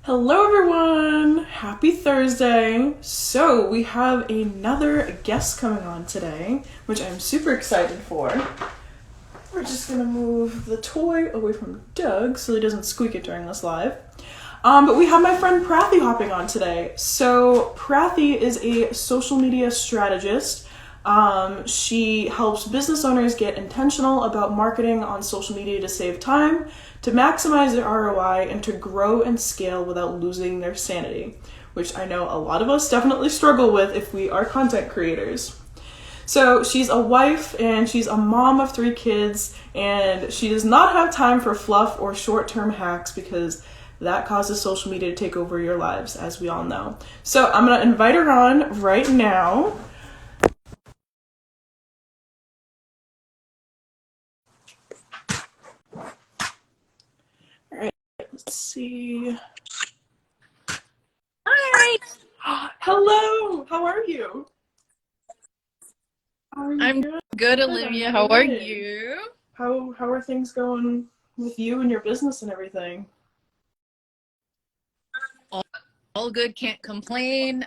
Hello, everyone! Happy Thursday! So, we have another guest coming on today, which I'm super excited for. We're just gonna move the toy away from Doug so he doesn't squeak it during this live. But we have my friend Prathi hopping on today. So, Prathi is a social media strategist. She helps business owners get intentional about marketing on social media to save time, to maximize their ROI, and to grow and scale without losing their sanity, which I know a lot of us definitely struggle with if we are content creators. So she's a wife and she's a mom of 3 kids, and she does not have time for fluff or short-term hacks because that causes social media to take over your lives, as we all know. So I'm going to invite her on right now. All right, let's see. Hi. Hello, how are you? I'm good, Olivia. How are you? How are things going with you and your business and everything? All good. Can't complain.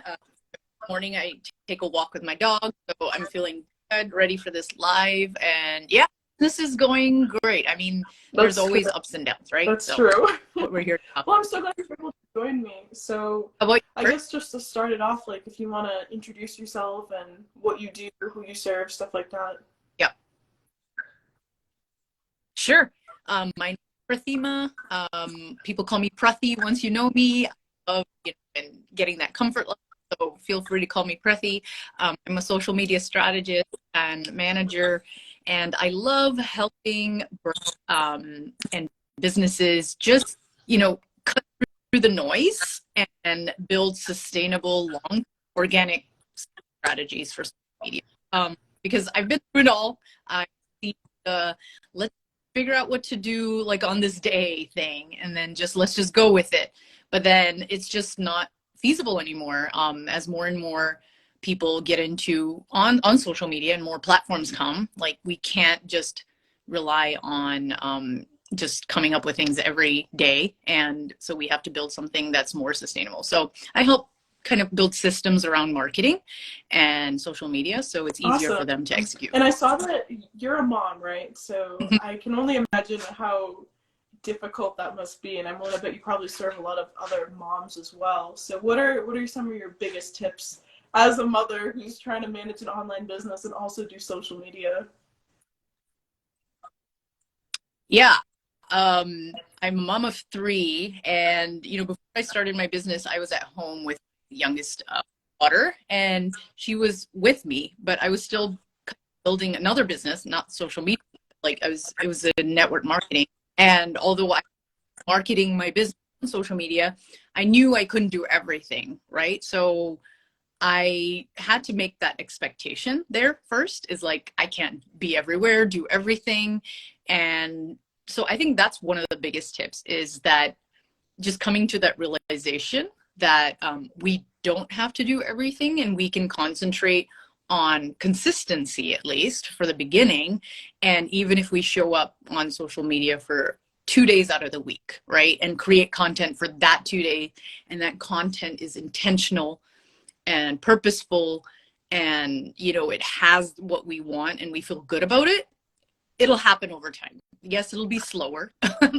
Morning, I take a walk with my dog, so I'm feeling good, ready for this live. And yeah, this is going great. I mean, there's always ups and downs, right? That's true. What we're here to talk Well, I'm so glad you're able to join me. So I guess just to start it off, like if you want to introduce yourself and what you do, who you serve, stuff like that. Yeah, sure. My name is Prathima. People call me Prathi. Once you know me, I love and getting that comfort level. So feel free to call me Prathi. I'm a social media strategist and manager, and I love helping and businesses just cut through the noise and build sustainable, long, organic strategies for social media. Because I've been through it all. I see the let's figure out what to do like on this day thing, and then let's just go with it. But then it's just not feasible anymore, as more and more people get into on social media and more platforms come. Like we can't just rely on just coming up with things every day, and so we have to build something that's more sustainable. So I help kind of build systems around marketing and social media so it's easier for them to execute. And I saw that you're a mom, right? So I can only imagine how difficult that must be, and I'm willing to bet you probably serve a lot of other moms as well. So what are some of your biggest tips as a mother who's trying to manage an online business and also do social media? Yeah. I'm a mom of 3, and before I started my business, I was at home with the youngest daughter, and she was with me, but I was still building another business, not social media. Like it was a network marketing, and although I was marketing my business on social media, I knew I couldn't do everything, right? So I had to make that expectation there first, is like I can't be everywhere, do everything. And so I think that's one of the biggest tips, is that just coming to that realization that we don't have to do everything, and we can concentrate on consistency, at least for the beginning. And even if we show up on social media for 2 days out of the week, right, and create content for that 2 days, and that content is intentional and purposeful, and it has what we want and we feel good about it, it'll happen over time. Yes, it'll be slower,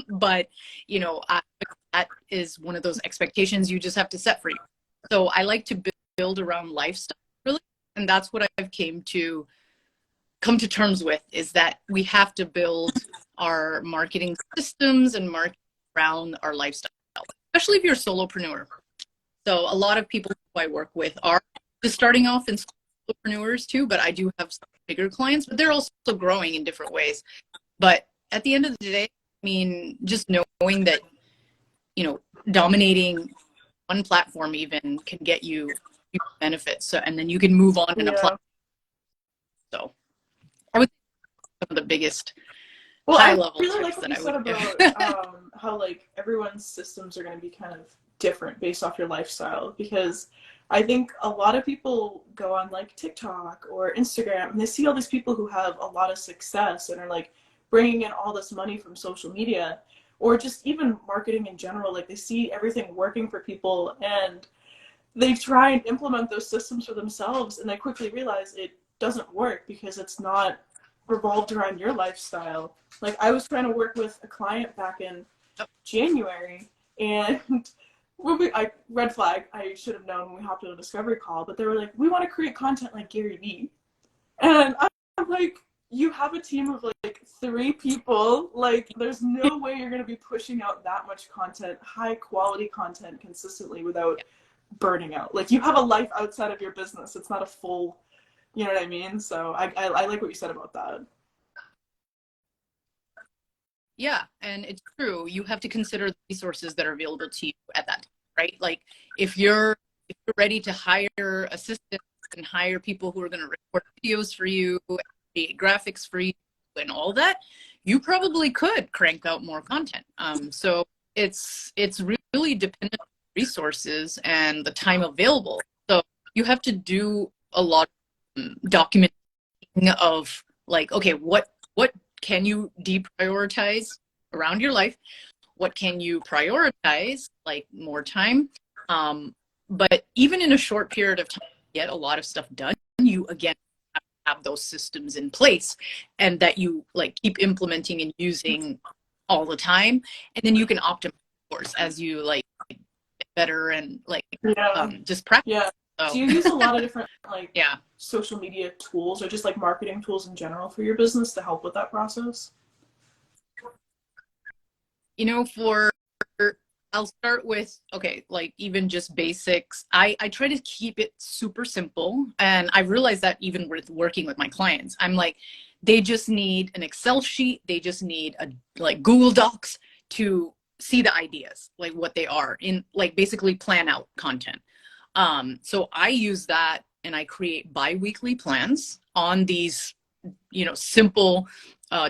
but that is one of those expectations you just have to set for you. So I like to build around lifestyle, really, and that's what I've come to terms with, is that we have to build our marketing systems and market around our lifestyle, especially if you're a solopreneur. So a lot of people who I work with are just starting off in solopreneurs too, but I do have some bigger clients, but they're also growing in different ways. But at the end of the day, I mean, just knowing that, dominating one platform even can get you benefits. So, and then you can move on and apply. So I would say some of the biggest high level really tips like that what I you would said about how like everyone's systems are going to be kind of different based off your lifestyle, because I think a lot of people go on like TikTok or Instagram and they see all these people who have a lot of success and are like bringing in all this money from social media, or just even marketing in general. Like, they see everything working for people and they try and implement those systems for themselves, and they quickly realize it doesn't work because it's not revolved around your lifestyle. Like, I was trying to work with a client back in January, and red flag, I should have known when we hopped on a discovery call, but they were like, we want to create content like Gary Vee. And I'm like, you have a team of like 3 people. Like, there's no way you're going to be pushing out that much content, high quality content consistently without burning out. Like, you have a life outside of your business. It's not a full, you know what I mean? So I like what you said about that. Yeah, and it's true. You have to consider the resources that are available to you at that time, right? Like, if you're ready to hire assistants and hire people who are going to record videos for you, create graphics for you, and all that, you probably could crank out more content. So it's really dependent on resources and the time available. So you have to do a lot of documenting of, like, okay, what can you deprioritize around your life? What can you prioritize, like more time? But even in a short period of time, to get a lot of stuff done, you again have those systems in place, and that you like keep implementing and using all the time. And then you can optimize, of course, as you like get better and like just practice. Yeah. So. Do you use a lot of different like Yeah. social media tools or just like marketing tools in general for your business to help with that process? You know, I'll start with, okay, like even just basics. I try to keep it super simple. And I realized that even with working with my clients, I'm like, they just need an Excel sheet. They just need like Google Docs to see the ideas, like what they are in, like basically plan out content. So I use that, and I create bi-weekly plans on these, simple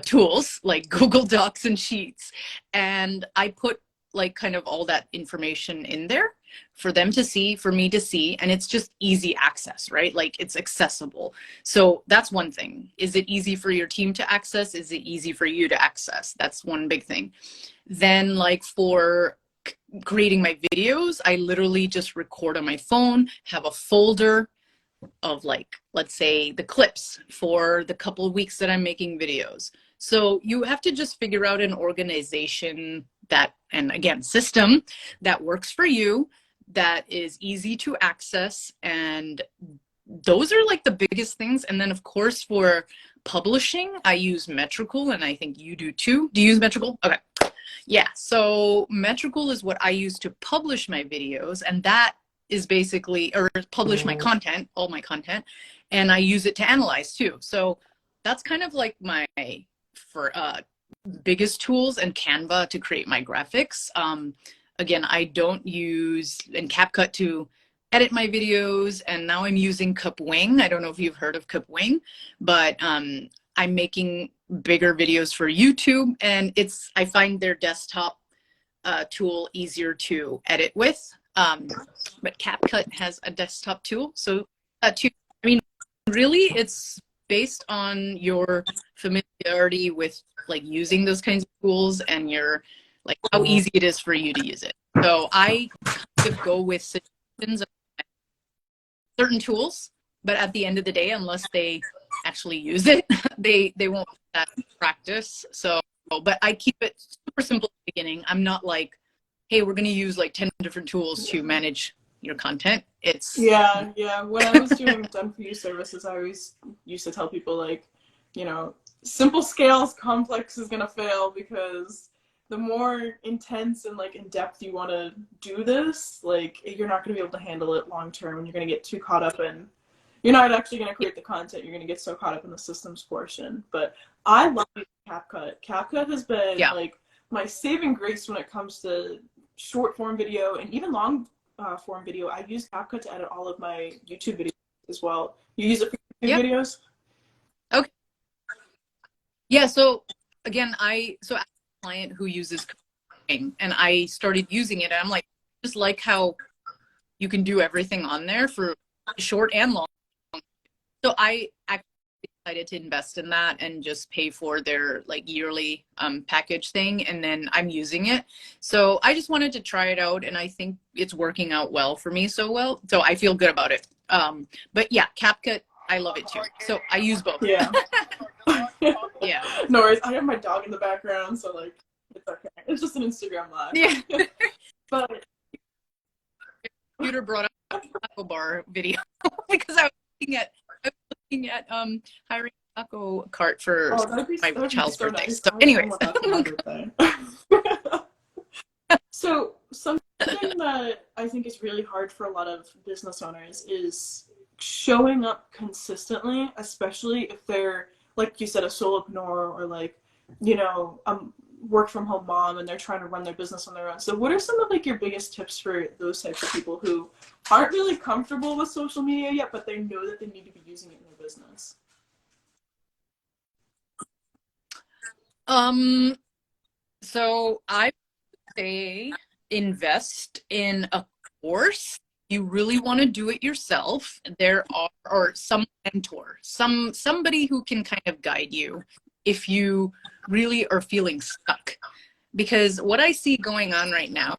tools like Google Docs and Sheets. And I put like kind of all that information in there for them to see, for me to see, and it's just easy access, right? Like, it's accessible. So that's one thing. Is it easy for your team to access? Is it easy for you to access? That's one big thing. Then, like, for creating my videos, I literally just record on my phone, have a folder of, like, let's say the clips for the couple of weeks that I'm making videos. So you have to just figure out an organization that, and again, system that works for you, that is easy to access. And those are like the biggest things. And then of course for publishing, I use Metrical, and I think you do too. Do you use Metrical? Okay. Yeah. So Metrical is what I use to publish my videos, and that is basically, or publish my content, all my content, and I use it to analyze too. So that's kind of like my biggest tools, and Canva to create my graphics. Again, I don't use, and CapCut to edit my videos, and now I'm using Kapwing. I don't know if you've heard of Kapwing, but I'm making bigger videos for YouTube, and I find their desktop tool easier to edit with. But CapCut has a desktop tool, so too. I mean, really, it's based on your familiarity with like using those kinds of tools, and your like how easy it is for you to use it. So I kind of go with suggestions of certain tools, but at the end of the day, unless they actually use it, they won't put that in practice. So, but I keep it super simple at the beginning. I'm not like, hey, we're going to use like 10 different tools to manage your content. It's yeah. When I was doing done for you services, I always used to tell people, like, simple scales, complex is gonna fail, because the more intense and like in depth you want to do this, like, you're not gonna be able to handle it long term, and you're gonna get too caught up in. You're not actually gonna create the content. You're gonna get so caught up in the systems portion. But I love CapCut. CapCut has been like my saving grace when it comes to short form video and even long form video. I use CapCut to edit all of my YouTube videos as well. You use it for YouTube videos? Okay. Yeah. So again, I have a client who uses Kapwing, and I started using it, and I'm like, just like how you can do everything on there for short and long. So I actually decided to invest in that and just pay for their like yearly package thing, and then I'm using it. So I just wanted to try it out, and I think it's working out well for me. So I feel good about it. But yeah, CapCut, I love it too. So I use both. Yeah. Yeah. No worries. I have my dog in the background, so like it's okay. It's just an Instagram live. Yeah. But Computer brought up a taco bar video because I was looking at hiring a taco cart for my child's so birthday. nice. So I anyways. want that for my birthday. So something that I think is really hard for a lot of business owners is showing up consistently, especially if they're, like you said, a solopreneur or like, work from home mom and they're trying to run their business on their own. So what are some of like your biggest tips for those types of people who aren't really comfortable with social media yet, but they know that they need to be using it in their business? So I say invest in a course. You really want to do it yourself. There are, or some mentor, somebody who can kind of guide you if you really are feeling stuck. Because what I see going on right now,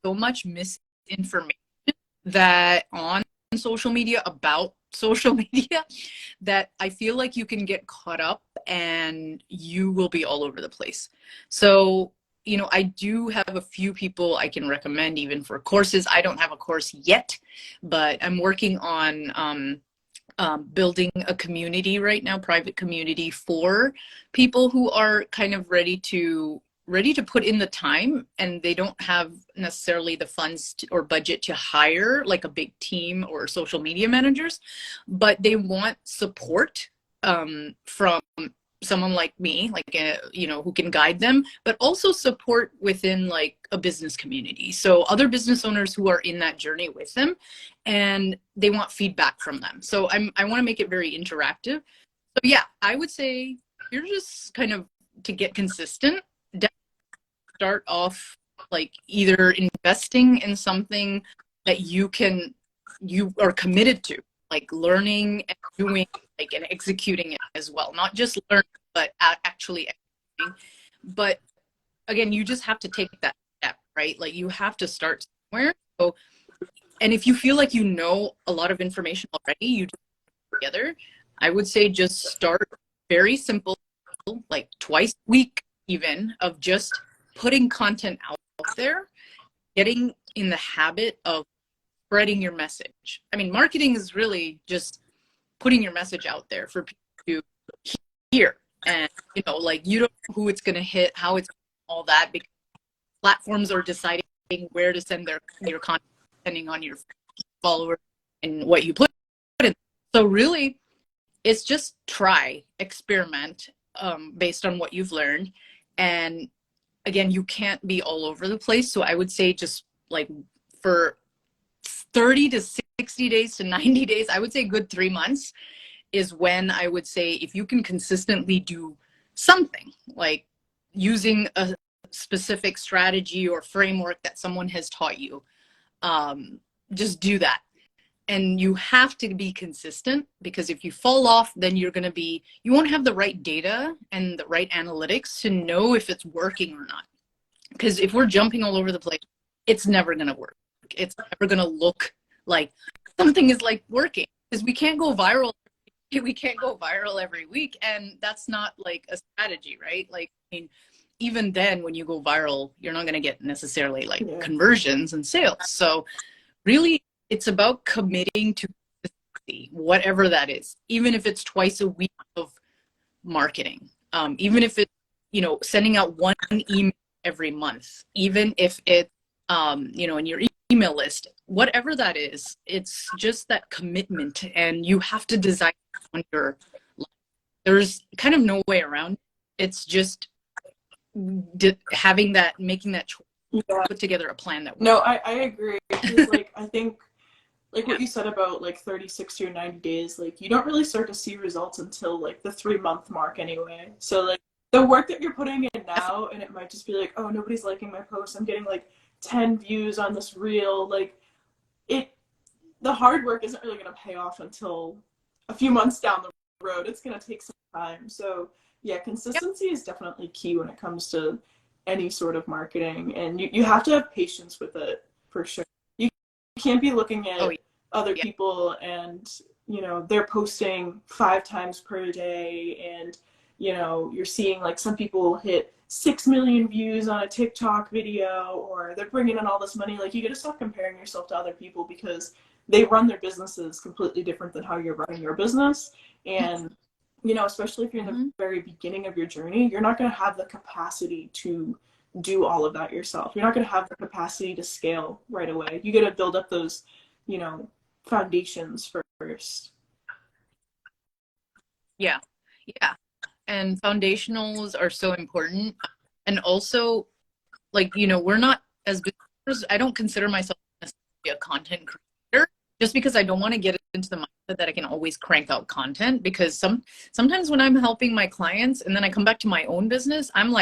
so much misinformation that on social media about social media that I feel like you can get caught up and you will be all over the place. So, I do have a few people I can recommend even for courses. I don't have a course yet, but I'm working on building a community right now, private community for people who are kind of ready to put in the time and they don't have necessarily the funds or budget to hire like a big team or social media managers, but they want support from someone like me, like who can guide them, but also support within like a business community. So other business owners who are in that journey with them and they want feedback from them. So I want to make it very interactive. So yeah, I would say you're just kind of to get consistent, start off like either investing in something that you are committed to, like learning and doing like and executing it as well, not just learning but actually executing. But again, you just have to take that step, right? Like you have to start somewhere. So, and if you feel like you know a lot of information already, you do it together. I would say just start very simple, like twice a week even, of just putting content out there, getting in the habit of spreading your message. I mean, marketing is really just putting your message out there for people to hear. And, like you don't know who it's going to hit, how it's all that, because platforms are deciding where to send your content depending on your followers and what you put in. So really, it's just try, experiment based on what you've learned. And again, you can't be all over the place. So I would say just like for 30 to 60 days to 90 days, I would say good 3 months is when I would say if you can consistently do something like using a specific strategy or framework that someone has taught you, just do that. And you have to be consistent, because if you fall off, then you won't have the right data and the right analytics to know if it's working or not. Because if we're jumping all over the place, it's never going to work. It's never going to look like something is like working, because we can't go viral. We can't go viral every week. And that's not like a strategy, right? Like, I mean, even then when you go viral, you're not going to get necessarily like conversions and sales. So really, it's about committing to whatever that is, even if it's twice a week of marketing, even if it's, sending out one email every month, even if it's, in your email list, whatever that is, it's just that commitment, and you have to design on your life. There's kind of no way around it. It's just making that choice, put together a plan that works. No, I agree. Because, like, I think, like what you said about like 30, 60, or 90 days, like you don't really start to see results until like the 3-month mark anyway. So like the work that you're putting in now, and it might just be like, oh, nobody's liking my post, I'm getting like 10 views on this reel, like the hard work isn't really going to pay off until a few months down the road. It's going to take some time. So yeah, Yep. consistency is definitely key when it comes to any sort of marketing, and you have to have patience with it for sure. You can't be looking Oh, at other yeah. people and they're posting 5 times per day, and you're seeing like some people hit 6 million views on a TikTok video, or they're bringing in all this money. Like, you got to stop comparing yourself to other people, because they run their businesses completely different than how you're running your business. And especially if you're in the Mm-hmm. very beginning of your journey, you're not going to have the capacity to do all of that yourself. You're not going to have the capacity to scale right away. You got to build up those, you know, foundations first. Yeah. Yeah. And foundationals are so important. And also, like, we're not as businesses, I don't consider myself necessarily a content creator just because I don't want to get into the mindset that I can always crank out content, because sometimes when I'm helping my clients and then I come back to my own business, I'm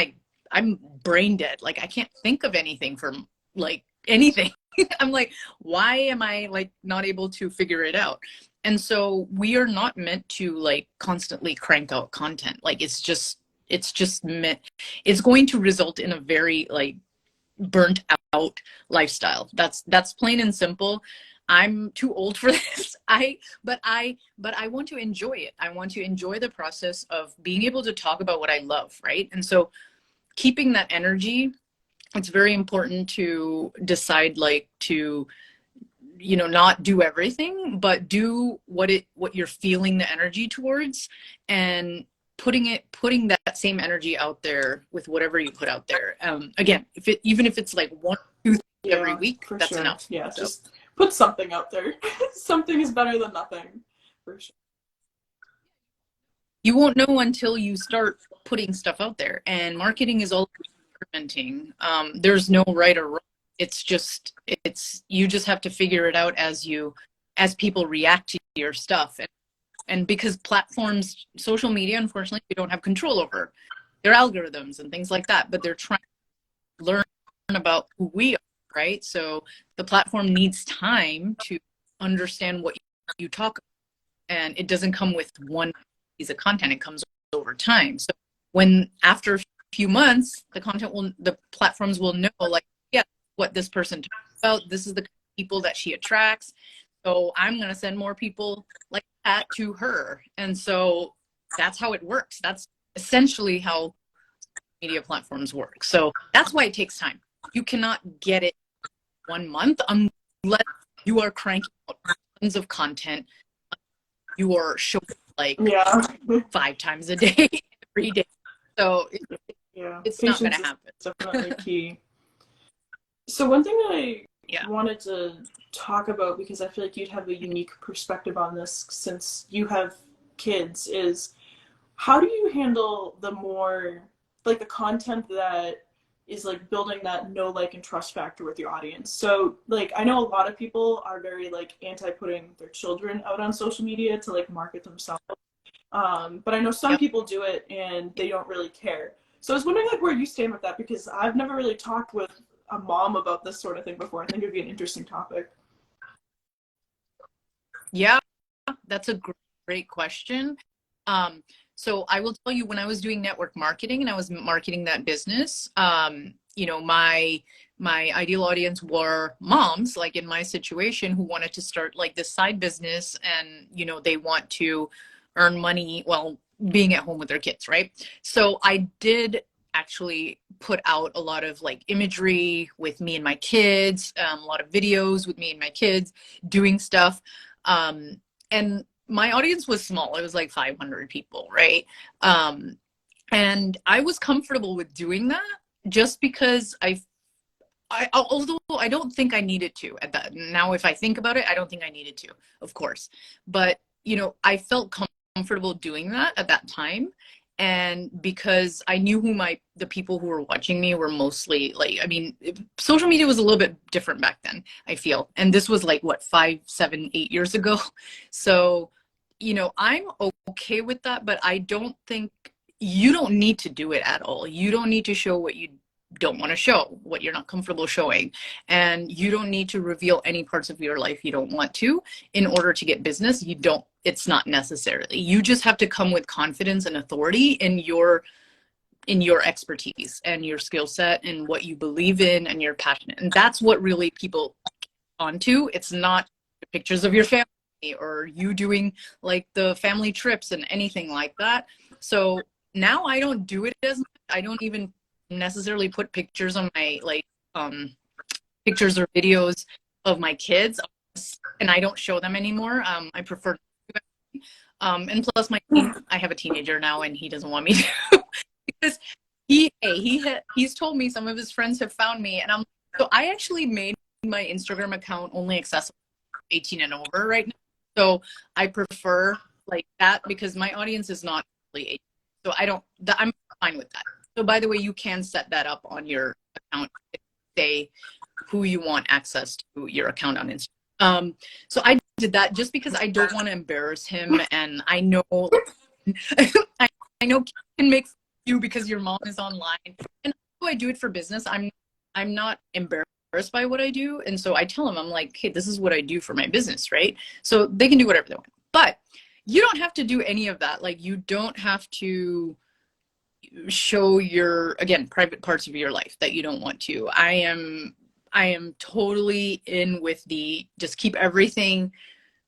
brain dead. Like, I can't think of anything from like anything. I'm like, why am I like not able to figure it out? And so we are not meant to like constantly crank out content. Like, it's just meant, it's going to result in a very like burnt out lifestyle. That's plain and simple. I'm too old for this. But I want to enjoy it. I want to enjoy the process of being able to talk about what I love, right? And so keeping that energy, it's very important to decide like to not do everything, but do what you're feeling the energy towards, and putting that same energy out there with whatever you put out there. Again, even if it's like 1 2 things every Yeah, week, for that's sure. enough. Yeah, So just put something out there. Something is better than nothing, for sure. you won't know until you start putting stuff out there, and marketing is all experimenting. There's no right or wrong. It's you just have to figure it out as people react to your stuff. And because platforms, social media, unfortunately, we don't have control over their algorithms and things like that, but they're trying to learn about who we are, right? So the platform needs time to understand what you talk about, and it doesn't come with one piece of content. It comes over time. So when after a few months, the platforms will know, like, yeah, what this person talks about. This is the people that she attracts. So I'm going to send more people like that to her. And so that's how it works. That's essentially how media platforms work. So that's why it takes time. You cannot get it 1 month unless you are cranking out tons of content. You are showing like Yeah. 5 times a day, every day. So Yeah. it's not going Patience to is happen. definitely key. So one thing that I Yeah. wanted to talk about, because I feel like you'd have a unique perspective on this since you have kids, is how do you handle the more like the content that is like building that know, like, and trust factor with your audience? So like, I know a lot of people are very like anti putting their children out on social media to like market themselves. But I know some Yep. people do it and they don't really care. So I was wondering like where you stand with that, because I've never really talked with a mom about this sort of thing before. I think it would be an interesting topic. Yeah. That's a great question. Um, so I will tell you, when I was doing network marketing and I was marketing that business, my ideal audience were moms, like in my situation, who wanted to start like this side business, and they want to earn money while being at home with their kids, right? So I did actually put out a lot of like imagery with me and my kids, a lot of videos with me and my kids doing stuff. And my audience was small. It was like 500 people, right? Um, and I was comfortable with doing that just because although I don't think I needed to at that. Now, if I think about it, I don't think I needed to, of course. But, I felt comfortable doing that at that time. And because I knew the people who were watching me were mostly like, I mean, social media was a little bit different back then, I feel. And this was like, what, 5, 7, 8 years ago. So, I'm okay with that, but I don't think you don't need to do it at all. You don't need to show what you don't want to show, what you're not comfortable showing. And you don't need to reveal any parts of your life you don't want to in order to get business. You don't it's not necessarily. You just have to come with confidence and authority in your expertise and your skill set and what you believe in and you're passionate. And that's what really people onto. It's not pictures of your family or you doing like the family trips and anything like that. So now I don't do it as much. I don't even necessarily put pictures on my pictures or videos of my kids, and I don't show them anymore. I prefer and plus I have a teenager now and he doesn't want me to because he's told me some of his friends have found me, and so I actually made my Instagram account only accessible to 18 and over right now. So I prefer like that because my audience is not really 18. So I'm fine with that. So by the way, you can set that up on your account, say who you want access to your account on Instagram. So I did that just because I don't want to embarrass him, and I know I know kids can make fun of you because your mom is online, and I do it for business. I'm not embarrassed by what I do, and so I tell them, I'm like, hey, this is what I do for my business, right? So they can do whatever they want, but you don't have to do any of that. Like, you don't have to show your, again, private parts of your life that you don't want to. I am totally in with the just keep everything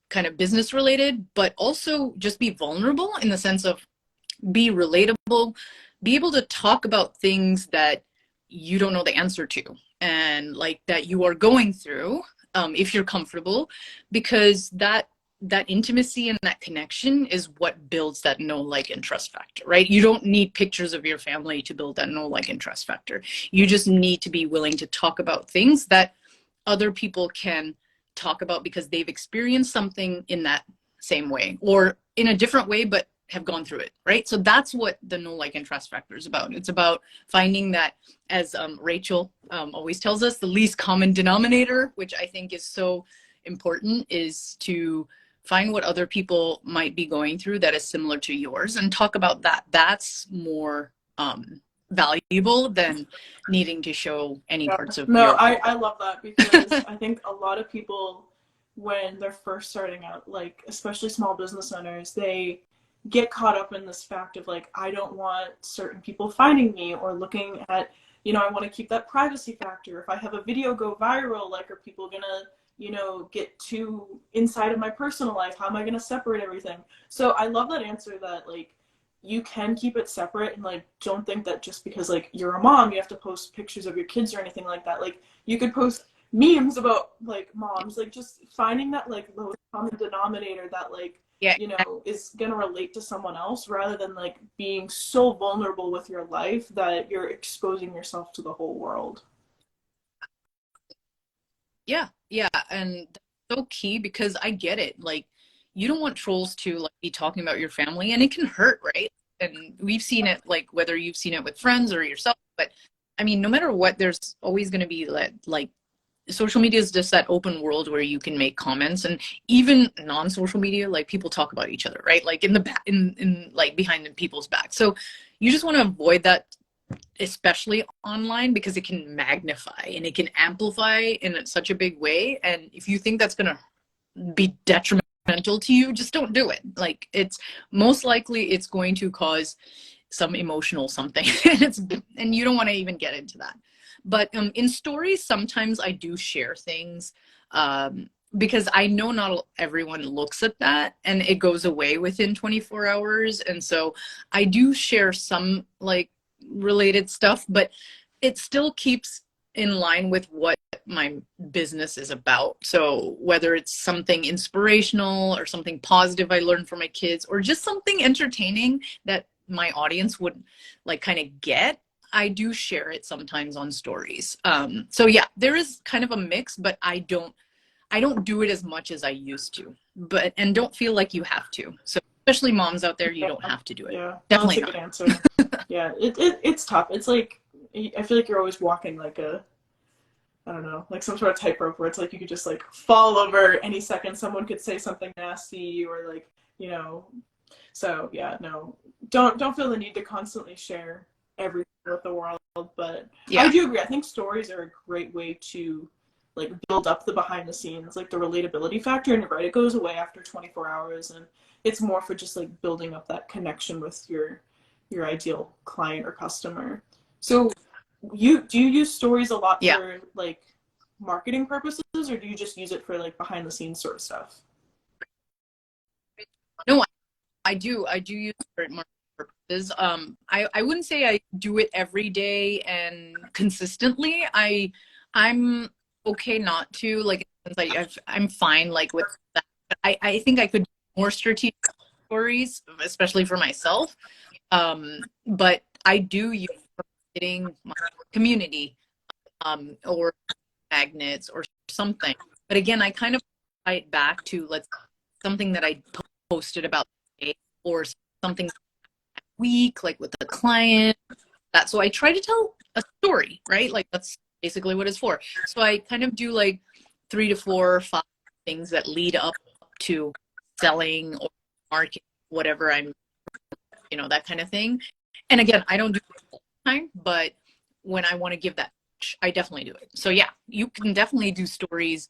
kind of business related, but also just be vulnerable in the sense of be relatable, be able to talk about things that you don't know the answer to and like that you are going through, if you're comfortable, because that intimacy and that connection is what builds that know, like, and trust factor, right? You don't need pictures of your family to build that know, like, and trust factor. You just need to be willing to talk about things that other people can talk about because they've experienced something in that same way or in a different way, but have gone through it, right? So that's what the know, like, and trust factor is about. It's about finding that, as Rachel always tells us, the least common denominator, which I think is so important, is to find what other people might be going through that is similar to yours and talk about that. That's more valuable than needing to show any parts of your life. I love that because I think a lot of people, when they're first starting out, like especially small business owners, they get caught up in this fact of like, I don't want certain people finding me or looking at, I want to keep that privacy factor. If I have a video go viral, like, are people gonna get too inside of my personal life? How am I going to separate everything? So I love that answer that, like, you can keep it separate and, like, don't think that just because, like, you're a mom, you have to post pictures of your kids or anything like that. Like, you could post memes about, like, moms, like, just finding that, like, lowest common denominator that, like, is going to relate to someone else rather than, like, being so vulnerable with your life that you're exposing yourself to the whole world. Yeah, and that's so key because I get it. Like, you don't want trolls to, like, be talking about your family, and it can hurt, right? And we've seen it, like, whether you've seen it with friends or yourself, but I mean, no matter what, there's always going to be like social media is just that open world where you can make comments, and even non-social media, like, people talk about each other, right? Like in the back, in like behind people's back. So you just want to avoid that, especially online, because it can magnify and it can amplify in such a big way. And if you think that's going to be detrimental to you, just don't do it. Like, it's most likely it's going to cause some emotional something and you don't want to even get into that. But in stories, sometimes I do share things because I know not everyone looks at that and it goes away within 24 hours. And so I do share some, like, related stuff, but it still keeps in line with what my business is about. So whether it's something inspirational or something positive I learned from my kids, or just something entertaining that my audience would, like, kind of get, I do share it sometimes on stories. So yeah, there is kind of a mix, but I don't do it as much as I used to, and don't feel like you have to. So especially moms out there, you don't have to do it. Yeah, Definitely that's a not. good answer. Yeah, it's tough. It's like, I feel like you're always walking like I don't know, like some sort of tightrope where it's like you could just, like, fall over any second. Someone could say something nasty or, like, so yeah, no, don't feel the need to constantly share everything with the world. But yeah, I do agree. I think stories are a great way to like build up the behind the scenes, like the relatability factor. And you're right, it goes away after 24 hours, and it's more for just like building up that connection with your ideal client or customer. So you use stories a lot Yeah. for like marketing purposes, or do you just use it for like behind the scenes sort of stuff? No, I do use it for marketing purposes. I wouldn't say I do it every day and consistently. I'm okay not to, like, since I'm fine like with that. I think I could do more strategic stories, especially for myself. But I do use it for marketing my community, or magnets or something. But again, I kind of tie it back to, let's, something that I posted about today, or something week, like with a client. That, so I try to tell a story, right? Like that's basically what it's for. So I kind of do like 3 to 4 or 5 things that lead up to selling or marketing, whatever I'm, that kind of thing. And again, I don't do it all the time, but when I want to give that, I definitely do it. So yeah, you can definitely do stories.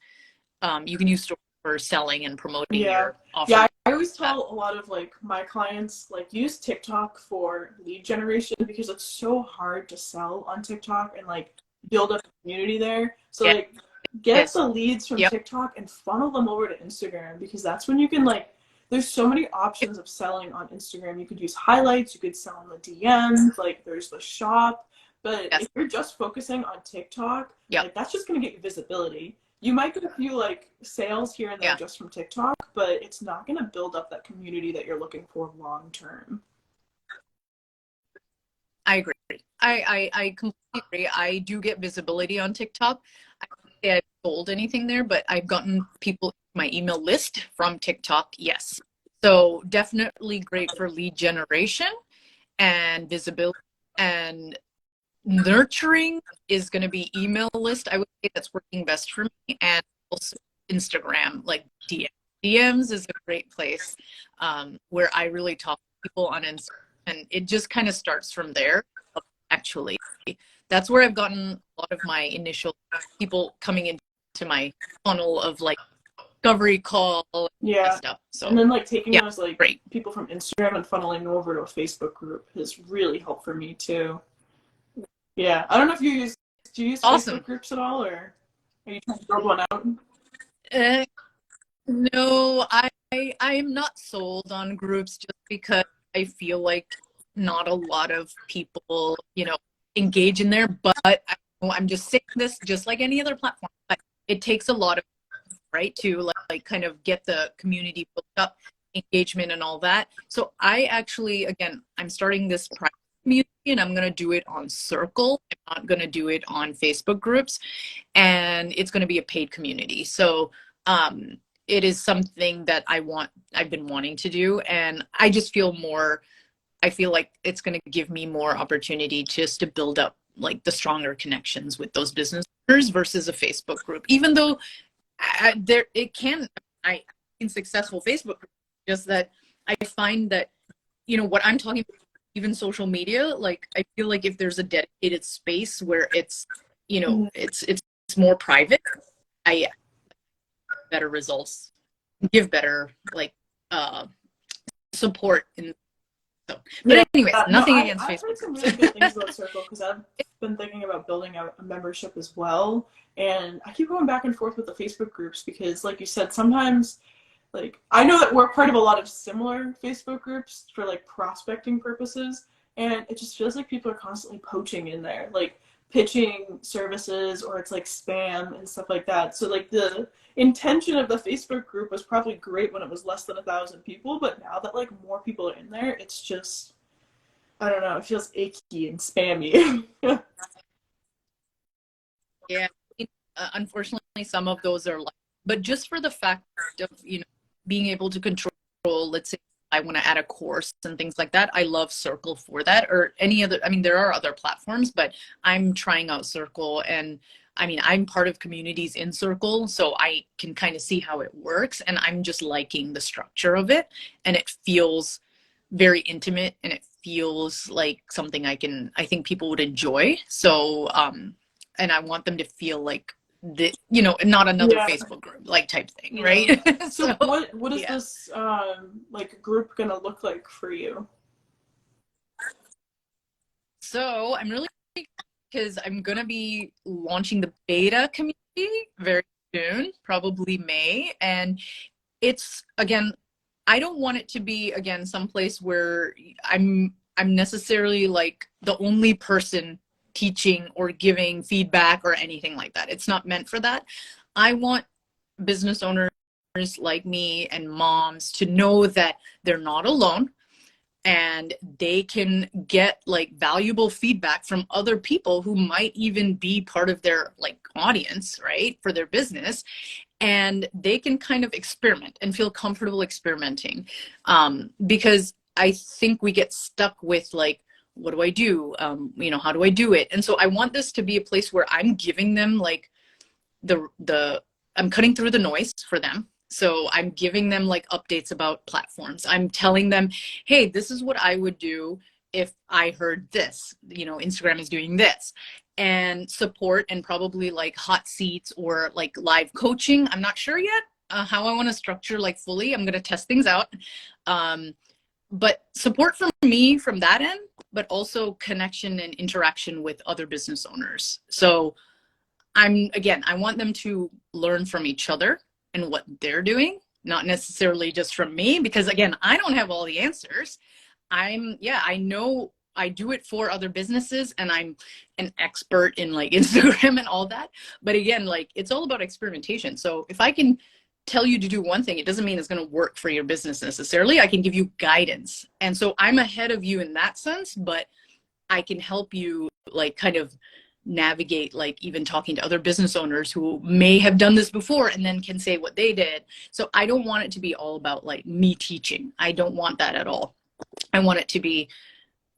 You can use stories for selling and promoting Yeah. your offer. Yeah, I always tell a lot of like my clients like use TikTok for lead generation because it's so hard to sell on TikTok and like build up a community there. So Yeah. like get Yes. the leads from Yep. TikTok and funnel them over to Instagram, because that's when you can like there's so many options of selling on Instagram. You could use highlights, you could sell in the DMs, like there's the shop. But Yes. if you're just focusing on TikTok, Yep. like that's just gonna get you visibility. You might get a few like sales here and there Yeah. just from TikTok, but it's not going to build up that community that you're looking for long term. I agree. I completely agree. I do get visibility on TikTok. I can't say I've sold anything there, but I've gotten people my email list from TikTok. Yes. So definitely great for lead generation and visibility, and nurturing is going to be email list. I would say that's working best for me, and also Instagram, like DM. DMs is a great place, where I really talk to people on Instagram, and it just kind of starts from there. Actually, that's where I've gotten a lot of my initial people coming into my funnel of like discovery call and Yeah. stuff. And So then like taking yeah, those like great. people from Instagram and funneling over to a Facebook group has really helped for me too. Yeah. I don't know if do you use Facebook Awesome. groups at all, or are you trying to build one out? Uh, No, I am not sold on groups just because I feel like not a lot of people, engage in there. But I'm just saying this just like any other platform. But it takes a lot of, right, to like kind of get the community built up, engagement and all that. So I actually, again, I'm starting this private community, and I'm gonna do it on Circle. I'm not gonna do it on Facebook groups, and it's gonna be a paid community. So um it is something that I've been wanting to do, and I feel like it's going to give me more opportunity just to build up like the stronger connections with those business owners versus a Facebook group. Even though there it can, I in successful Facebook groups, just that I find that what I'm talking about, even social media, like I feel like if there's a dedicated space where it's Mhm. it's more private, I better results, give better like uh support in. So, Yeah, but anyways, no, nothing against I've heard Facebook some groups. really good things about Circle because I've been thinking about building out a membership as well. And I keep going back and forth with the Facebook groups because, like you said, sometimes, like, I know that we're part of a lot of similar Facebook groups for like prospecting purposes, and it just feels like people are constantly poaching in there, like pitching services, or it's like spam and stuff like that. So, like, the intention of the Facebook group was probably great when it was less than 1,000 people, but now that like more people are in there, it's just I don't know. It feels achy and spammy. Yeah, unfortunately, some of those are like, but just for the fact of being able to control, let's say I want to add a course and things like that. I love Circle for that, or any other. I mean, there are other platforms, but I'm trying out Circle, and I mean, I'm part of communities in Circle, so I can kind of see how it works, and I'm just liking the structure of it, and it feels very intimate, and it feels like something I think people would enjoy. So and I want them to feel like the, you know, not another Yeah. Facebook group like type thing, Yeah. right? So what is yeah. this like group gonna look like for you? So I'm really, because I'm gonna be launching the beta community very soon, probably May, and it's, again, I don't want it to be, again, someplace where I'm necessarily like the only person teaching or giving feedback or anything like that. It's not meant for that. I want business owners like me and moms to know that they're not alone, and they can get like valuable feedback from other people who might even be part of their like audience, right, for their business, and they can kind of experiment and feel comfortable experimenting, because I think we get stuck with like, what do I do, you know, how do I do it? And so I want this to be a place where I'm giving them like the I'm cutting through the noise for them. So I'm giving them like updates about platforms. I'm telling them, hey, this is what I would do if I heard this, you know, Instagram is doing this, and support, and probably like hot seats or like live coaching. I'm not sure yet how I want to structure like fully. I'm going to test things out. But support from me from that end, but also connection and interaction with other business owners. So I want them to learn from each other and what they're doing, not necessarily just from me, because again, I don't have all the answers. I know I do it for other businesses, and I'm an expert in like Instagram and all that. But again, like, it's all about experimentation. So if I can tell you to do one thing, it doesn't mean it's going to work for your business necessarily. I can give you guidance. And so I'm ahead of you in that sense, but I can help you like kind of navigate, like even talking to other business owners who may have done this before and then can say what they did. So I don't want it to be all about like me teaching. I don't want that at all. I want it to be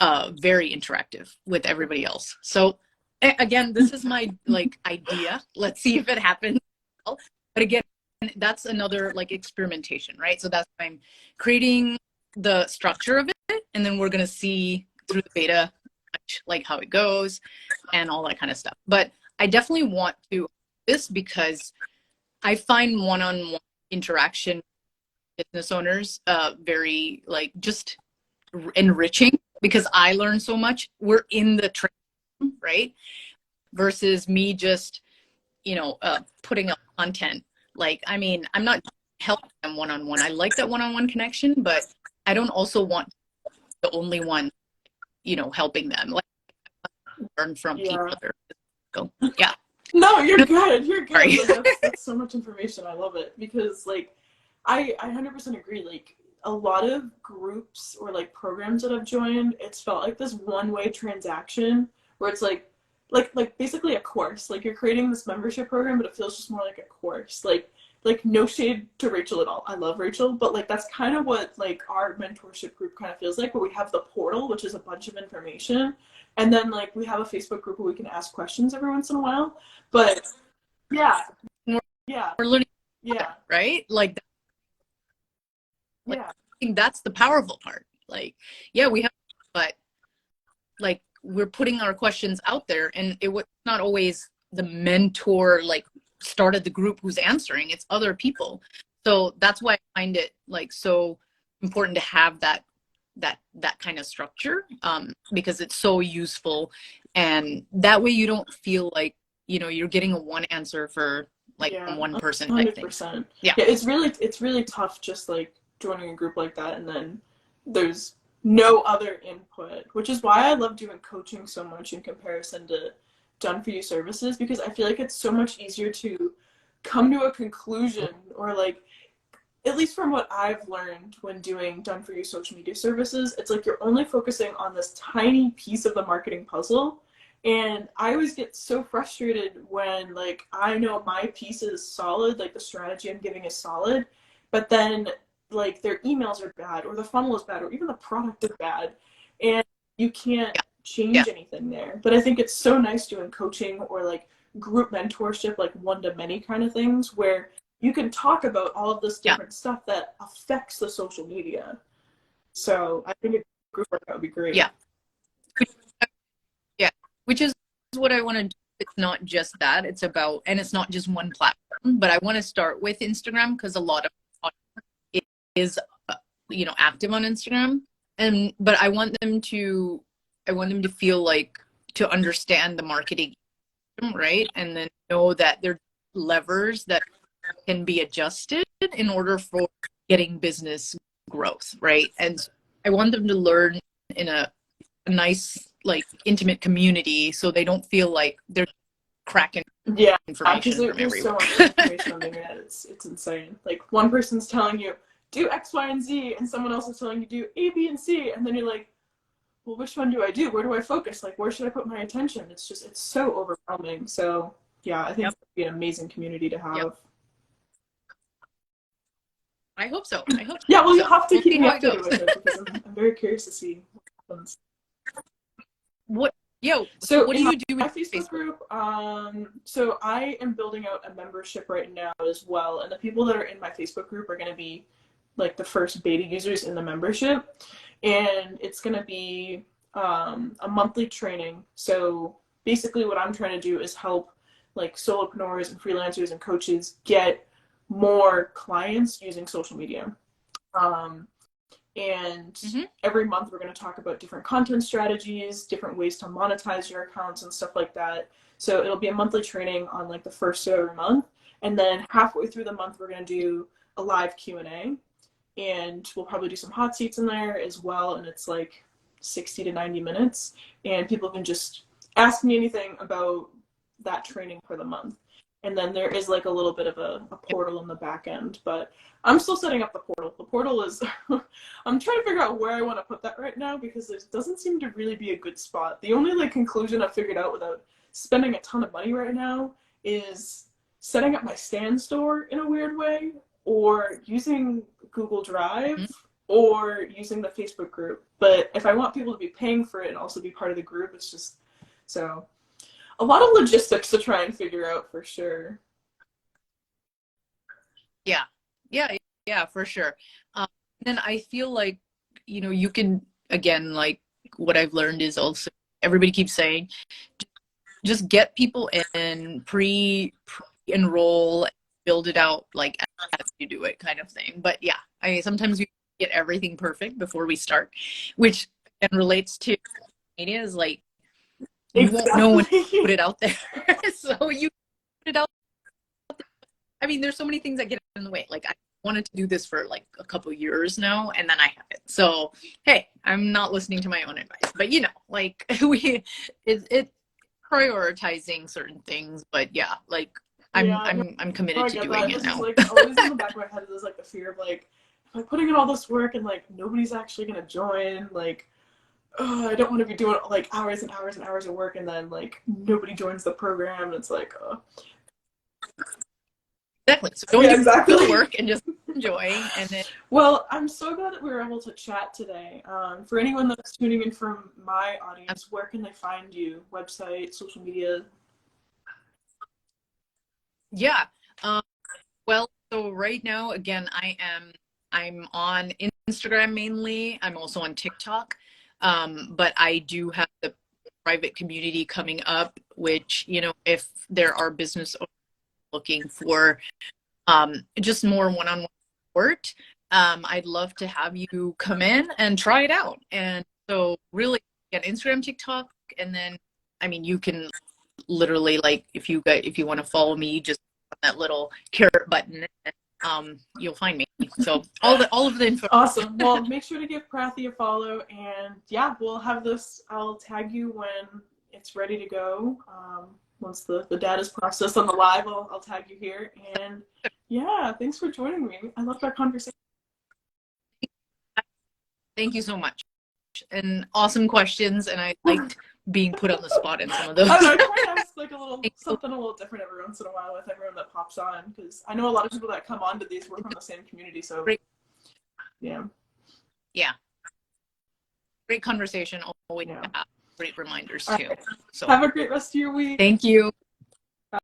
very interactive with everybody else. So again, this is my like idea. Let's see if it happens. But again, that's another like experimentation, right? So that's why I'm creating the structure of it, and then we're going to see through the beta like how it goes and all that kind of stuff. But I definitely want to this because I find one-on-one interaction with business owners very like just enriching, because I learn so much. We're in the training, right? Versus me just, you know, putting up content. Like, I mean, I'm not helping them one-on-one. I like that one-on-one connection, but I don't also want the only one, you know, helping them. Like, learn from people. So, yeah. No, you're good. You're good. Sorry. That's so much information. I love it because like I 100% agree. Like a lot of groups or like programs that I've joined, it's felt like this one-way transaction where it's like basically a course. Like you're creating this membership program, but it feels just more like a course. Like no shade to Rachel at all. I love Rachel, but like that's kind of what like our mentorship group kind of feels like, where we have the portal, which is a bunch of information, and then like we have a Facebook group where we can ask questions every once in a while. But yeah, yeah, We're learning, yeah, right? Like yeah, I think that's the powerful part. Like, yeah, we have, but like we're putting our questions out there, and it was not always the mentor like started the group who's answering. It's other people. So that's why I find it like so important to have that kind of structure, because it's so useful, and that way you don't feel like, you know, you're getting a one answer for like yeah, from one person type thing. 100%. Yeah. Yeah, it's really tough just like joining a group like that, and then there's no other input, which is why I love doing coaching so much in comparison to done for you services, because I feel like it's so much easier to come to a conclusion, or like at least from what I've learned when doing done for you social media services, it's like you're only focusing on this tiny piece of the marketing puzzle. And I always get so frustrated when like I know my piece is solid, like the strategy I'm giving is solid, but then like their emails are bad, or the funnel is bad, or even the product is bad, and you can't Yeah. change anything there. But I think it's so nice doing coaching or like group mentorship, like one to many kind of things, where you can talk about all of this different stuff that affects the social media. So I think a group like that would be great. Yeah. Yeah. Which is what I want to do. it's not just that. It's about, and it's not just one platform, but I want to start with Instagram because a lot of it is, active on Instagram. But I want them to feel like, to understand the marketing, right? And then know that there are levers that can be adjusted in order for getting business growth, right? And I want them to learn in a nice, like, intimate community, so they don't feel like they're cracking information because from there's so everywhere. much information on the internet. It's insane. Like, one person's telling you do X, Y, and Z, and someone else is telling you do A, B, and C, and then you're like, well, which one do I do? Where do I focus? Like, where should I put my attention? It's so overwhelming. So yeah, I think it's gonna be an amazing community to have. Yep. I hope so. Yeah, well, you have to we'll keep me updated with it because I'm very curious to see what happens. So what do you do with my Facebook group? So I am building out a membership right now as well, and the people that are in my Facebook group are going to be like the first beta users in the membership, and it's going to be a monthly training. So basically, what I'm trying to do is help like solopreneurs and freelancers and coaches get more clients using social media. And every month we're going to talk about different content strategies, different ways to monetize your accounts and stuff like that. So it'll be a monthly training on like the first of every month. And then halfway through the month, we're going to do a live Q&A. And we'll probably do some hot seats in there as well. And it's like 60 to 90 minutes. And people can just ask me anything about that training for the month. And then there is like a little bit of a portal in the back end, but I'm still setting up the portal. The portal is, I'm trying to figure out where I want to put that right now because there doesn't seem to really be a good spot. The only like conclusion I've figured out without spending a ton of money right now is setting up my Stan store in a weird way, or using Google Drive, or using the Facebook group. But if I want people to be paying for it and also be part of the group, it's just, so a lot of logistics to try and figure out for sure. Yeah, for sure. Then I feel like, you can, again, like what I've learned is also, everybody keeps saying, just get people in, pre-enroll, build it out like as you do it, kind of thing. But yeah, sometimes we get everything perfect before we start, which then relates to media, is like, you won't know when to put it out there. So you put it out there. I mean, there's so many things that get in the way. Like, I wanted to do this for like a couple years now, and then I haven't. So hey, I'm not listening to my own advice, but like it's prioritizing certain things. But yeah, like I'm committed to doing it now. Like always in the back of my head is like the fear of like, am I putting in all this work and like nobody's actually gonna join? Like, I don't want to be doing like hours and hours and hours of work and then like nobody joins the program. And it's like, Exactly. So don't do the work and just enjoy. And then, well, I'm so glad that we were able to chat today. For anyone that's tuning in from my audience, where can they find you? Website, social media? Yeah. Well, so right now, again, I'm on Instagram mainly. I'm also on TikTok. But I do have the private community coming up, which, if there are business owners looking for just more one-on-one support, I'd love to have you come in and try it out. And so really, Instagram, TikTok, and then, I mean, you can literally, like, if you want to follow me, just that little carrot button, and you'll find me. So all of the info. Awesome. Well, make sure to give Prathi a follow, and yeah, we'll have this. I'll tag you when it's ready to go. Once the data's processed on the live, I'll tag you here. And yeah, thanks for joining me. I loved our conversation. Thank you so much. And awesome questions, and I liked being put on the spot in some of those. I try to ask like something a little different every once in a while with everyone that pops on, because I know a lot of people that come onto these were from the same community. So yeah, great conversation. Always great reminders too. So have a great rest of your week. Thank you.